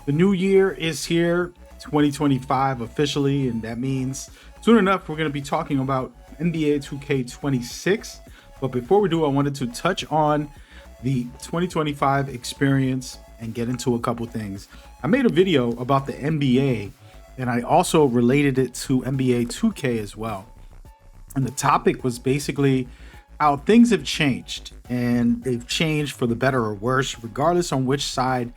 The new year is here, 2025 officially, and that means soon enough we're going to be talking about NBA 2K26. But before we do, I wanted to touch on the 2025 experience and get into a couple things. I made a video about the NBA, and I also related it to NBA 2K as well. And the topic was basically how things have changed, and they've changed for the better or worse, regardless on which side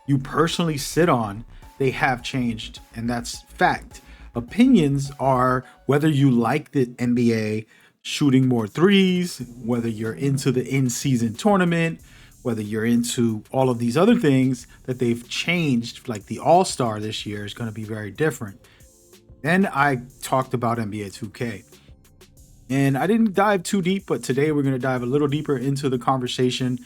you personally sit on. They have changed, and that's fact. Opinions are whether you like the NBA shooting more threes, whether you're into the in-season tournament, whether you're into all of these other things that they've changed. Like the All-Star this year is going to be very different. Then I talked about NBA 2K. And I didn't dive too deep, but today we're going to dive a little deeper into the conversation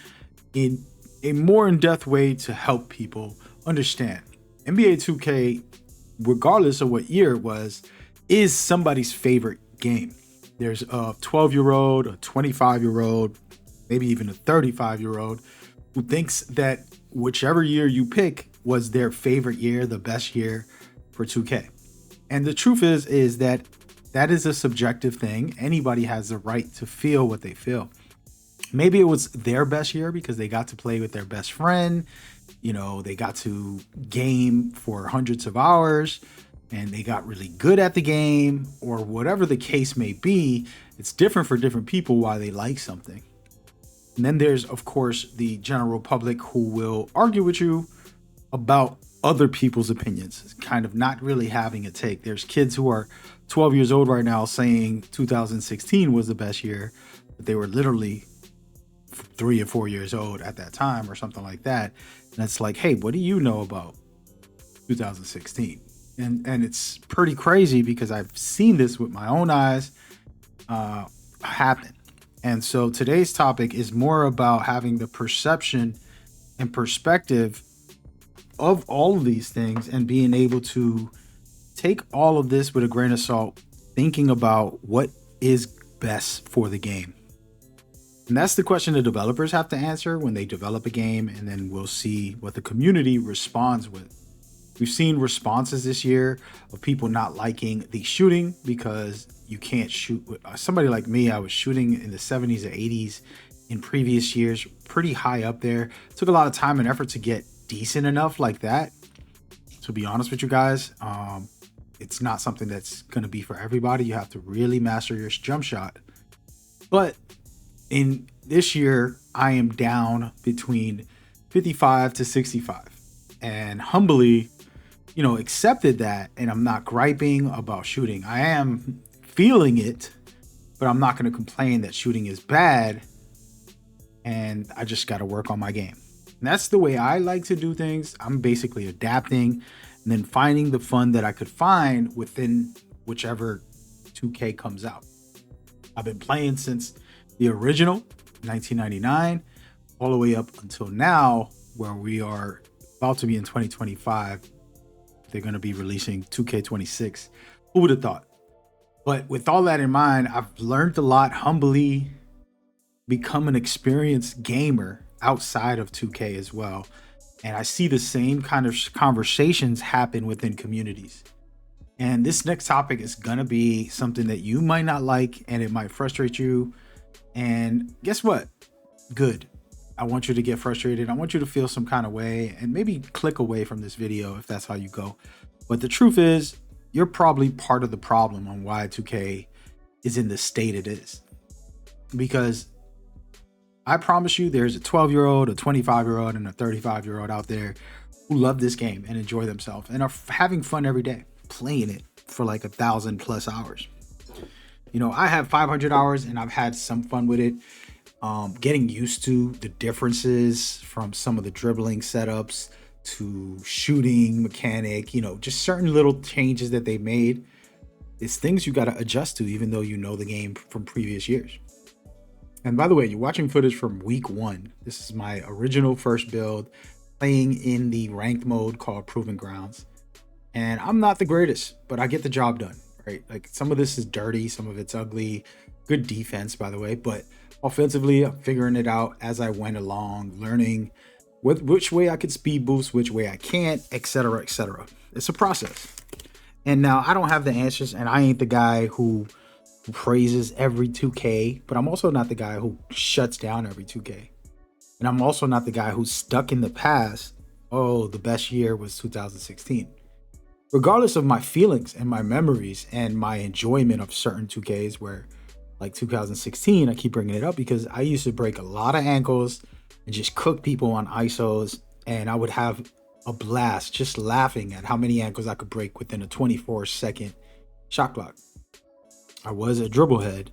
in a more in-depth way to help people understand. NBA 2K, regardless of what year it was, is somebody's favorite game. There's a 12-year-old, a 25-year-old, maybe even a 35-year-old who thinks that whichever year you pick was their favorite year, the best year for 2K. And the truth is that is a subjective thing. Anybody has the right to feel what they feel. Maybe it was their best year because they got to play with their best friend. You know, they got to game for hundreds of hours and they got really good at the game, or whatever the case may be. It's different for different people why they like something. And then there's, of course, the general public who will argue with you about other people's opinions, kind of not really having a take. There's kids who are 12 years old right now saying 2016 was the best year, but they were literally 3 or 4 years old at that time or something like that. And it's like, hey, what do you know about 2016? And it's pretty crazy because I've seen this with my own eyes happen. And so today's topic is more about having the perception and perspective of all of these things and being able to take all of this with a grain of salt, thinking about what is best for the game. And that's the question the developers have to answer when they develop a game, and then we'll see what the community responds with. We've seen responses this year of people not liking the shooting because you can't shoot. Somebody like me, I was shooting in the 70s or 80s in previous years, pretty high up there. It took a lot of time and effort to get decent enough like that. To be honest with you guys, it's not something that's going to be for everybody. You have to really master your jump shot. But in this year, I am down between 55 to 65 and humbly, accepted that. And I'm not griping about shooting. I am feeling it, but I'm not going to complain that shooting is bad. And I just got to work on my game. And that's the way I like to do things. I'm basically adapting and then finding the fun that I could find within whichever 2K comes out. I've been playing since the original 1999 all the way up until now, where we are about to be in 2025. They're going to be releasing 2K26. Who would have thought? But with all that in mind, I've learned a lot, humbly become an experienced gamer outside of 2K as well. And I see the same kind of conversations happen within communities. And this next topic is going to be something that you might not like and it might frustrate you. And guess what? Good. I want you to get frustrated. I want you to feel some kind of way and maybe click away from this video if that's how you go. But the truth is, you're probably part of the problem on why 2K is in the state it is. Because I promise you there's a 12-year-old, a 25-year-old, and a 35-year-old out there who love this game and enjoy themselves and are having fun every day, playing it for like 1,000+ hours. I have 500 hours and I've had some fun with it. Getting used to the differences from some of the dribbling setups to shooting mechanic, just certain little changes that they made. It's things you got to adjust to, even though you know the game from previous years. And by the way, you're watching footage from week 1. This is my original first build, playing in the ranked mode called Proving Grounds. And I'm not the greatest, but I get the job done, right? Like some of this is dirty, some of it's ugly. Good defense, by the way, but offensively, I'm figuring it out as I went along, learning which way I could speed boost, which way I can't, etc., etc. It's a process. And now I don't have the answers, and I ain't the guy who praises every 2K, but I'm also not the guy who shuts down every 2K. And I'm also not the guy who's stuck in the past. Oh, the best year was 2016. Regardless of my feelings and my memories and my enjoyment of certain 2Ks, where like 2016, I keep bringing it up because I used to break a lot of ankles and just cook people on ISOs, and I would have a blast just laughing at how many ankles I could break within a 24-second shot clock. I was a dribble head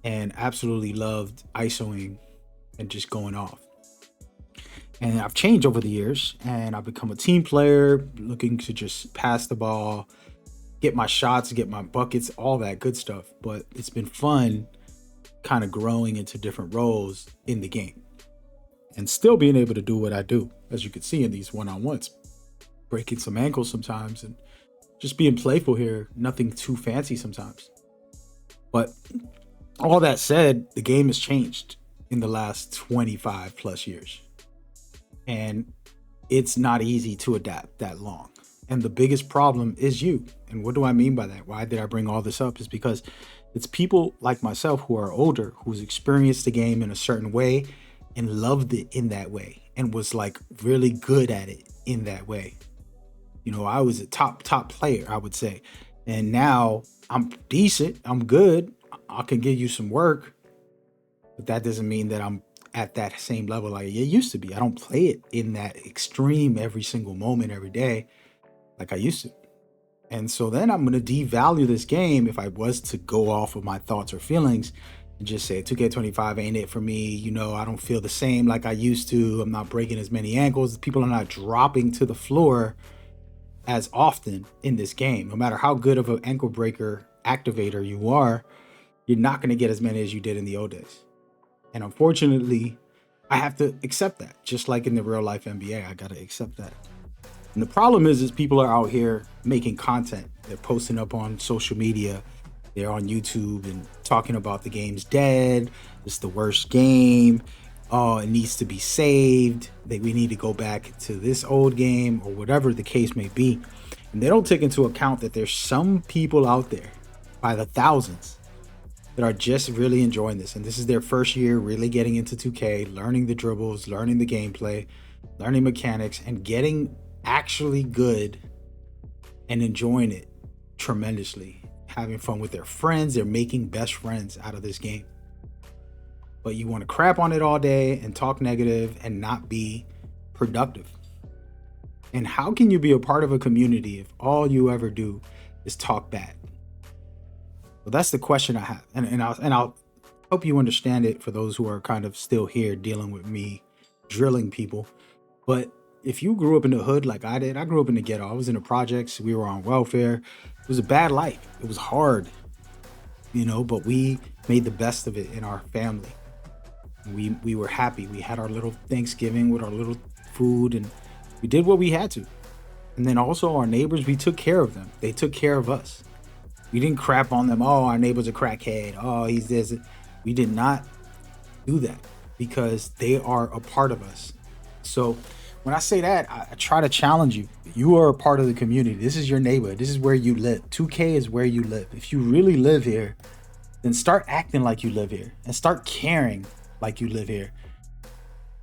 and absolutely loved ISOing and just going off. And I've changed over the years, and I've become a team player looking to just pass the ball, get my shots, get my buckets, all that good stuff. But it's been fun kind of growing into different roles in the game and still being able to do what I do, as you can see in these one-on-ones, breaking some ankles sometimes and just being playful here, nothing too fancy sometimes. But all that said, the game has changed in the last 25 plus years. And it's not easy to adapt that long. And the biggest problem is you. And what do I mean by that? Why did I bring all this up? Is because it's people like myself who are older, who's experienced the game in a certain way and loved it in that way and was like really good at it in that way. You know, I was a top player, I would say. And now I'm decent, I'm good, I can give you some work, but that doesn't mean that I'm at that same level like it used to be. I don't play it in that extreme every single moment, every day like I used to. And so then I'm going to devalue this game if I was to go off of my thoughts or feelings and just say 2K25 ain't it for me. You know, I don't feel the same like I used to. I'm not breaking as many ankles. People are not dropping to the floor as often in this game. No matter how good of an ankle breaker activator you are, you're not going to get as many as you did in the old days. And unfortunately, I have to accept that. Just like in the real life NBA, I got to accept that. And the problem is people are out here making content. They're posting up on social media. They're on YouTube and talking about the game's dead. It's the worst game. Oh, it needs to be saved. We need to go back to this old game or whatever the case may be. And they don't take into account that there's some people out there by the thousands that are just really enjoying this. And this is their first year really getting into 2K, learning the dribbles, learning the gameplay, learning mechanics, and getting actually good and enjoying it tremendously, having fun with their friends. They're making best friends out of this game. But you want to crap on it all day and talk negative and not be productive. And how can you be a part of a community if all you ever do is talk bad? Well, that's the question I have. And I'll hope you understand it for those who are kind of still here dealing with me drilling people. But if you grew up in the hood like I did, I grew up in the ghetto. I was in the projects. We were on welfare. It was a bad life. It was hard, you know, but we made the best of it in our family. We were happy. We had our little Thanksgiving with our little food, and we did what we had to. And then also our neighbors, we took care of them. They took care of us. We didn't crap on them. Oh, our neighbor's a crackhead. Oh, he's this. We did not do that because they are a part of us. So when I say that, I try to challenge you. You are a part of the community. This is your neighborhood. This is where you live. 2K is where you live. If you really live here, then start acting like you live here and start caring like you live here.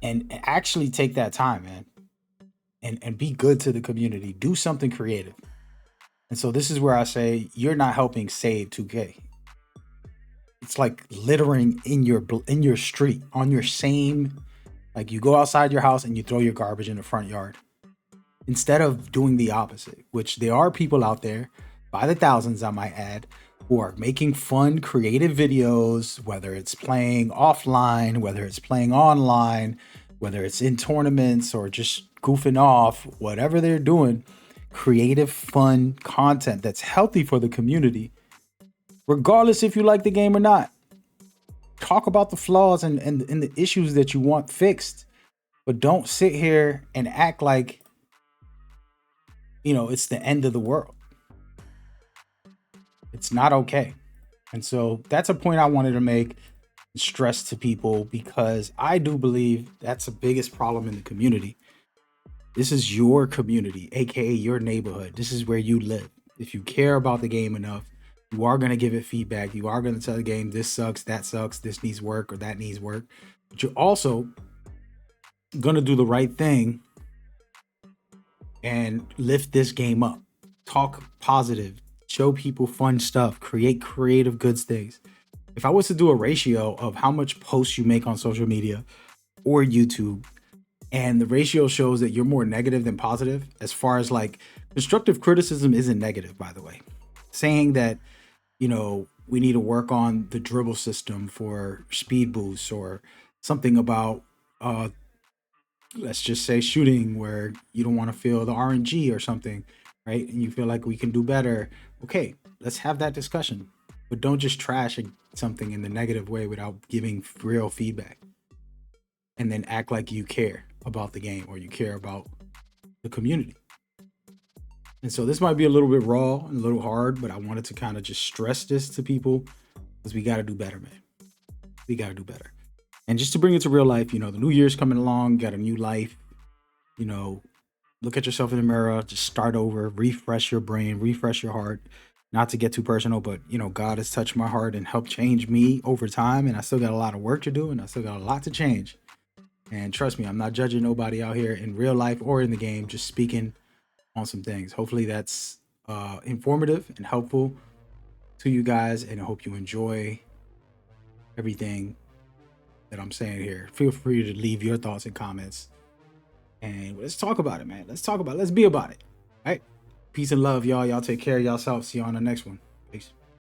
And actually take that time, man. And be good to the community. Do something creative. And so this is where I say you're not helping save 2K. It's like littering in your street, on your same, like you go outside your house and you throw your garbage in the front yard. Instead of doing the opposite, which there are people out there, by the thousands I might add, who are making fun, creative videos, whether it's playing offline, whether it's playing online, whether it's in tournaments or just goofing off, whatever they're doing, creative, fun content that's healthy for the community, regardless if you like the game or not. Talk about the flaws and the issues that you want fixed, but don't sit here and act like, you know, it's the end of the world. It's not okay. And so that's a point I wanted to make. stress to people, because I do believe that's the biggest problem in the community. This is your community, aka your neighborhood. This is where you live. If you care about the game enough, you are going to give it feedback. You are going to tell the game, this sucks, that sucks, this needs work, or that needs work. But you're also going to do the right thing and lift this game up. Talk positive, show people fun stuff, create creative good things. If I was to do a ratio of how much posts you make on social media or YouTube, and the ratio shows that you're more negative than positive, as far as like constructive criticism isn't negative, by the way. Saying that, we need to work on the dribble system for speed boosts, or something about let's just say shooting, where you don't want to feel the RNG or something, right? And you feel like we can do better. Okay, let's have that discussion. But don't just trash something in the negative way without giving real feedback, and then act like you care about the game or you care about the community. And so this might be a little bit raw and a little hard, but I wanted to kind of just stress this to people, because we got to do better, man. We got to do better. And just to bring it to real life, the new year's coming along, got a new life, look at yourself in the mirror, just start over, refresh your brain, refresh your heart. Not to get too personal, but God has touched my heart and helped change me over time. And I still got a lot of work to do, and I still got a lot to change. And trust me, I'm not judging nobody out here in real life or in the game, just speaking on some things. Hopefully that's informative and helpful to you guys, and I hope you enjoy everything that I'm saying here. Feel free to leave your thoughts and comments, and let's talk about it, man. Let's be about it. All right. Peace and love, y'all. Y'all take care of yourself. See you on the next one. Peace.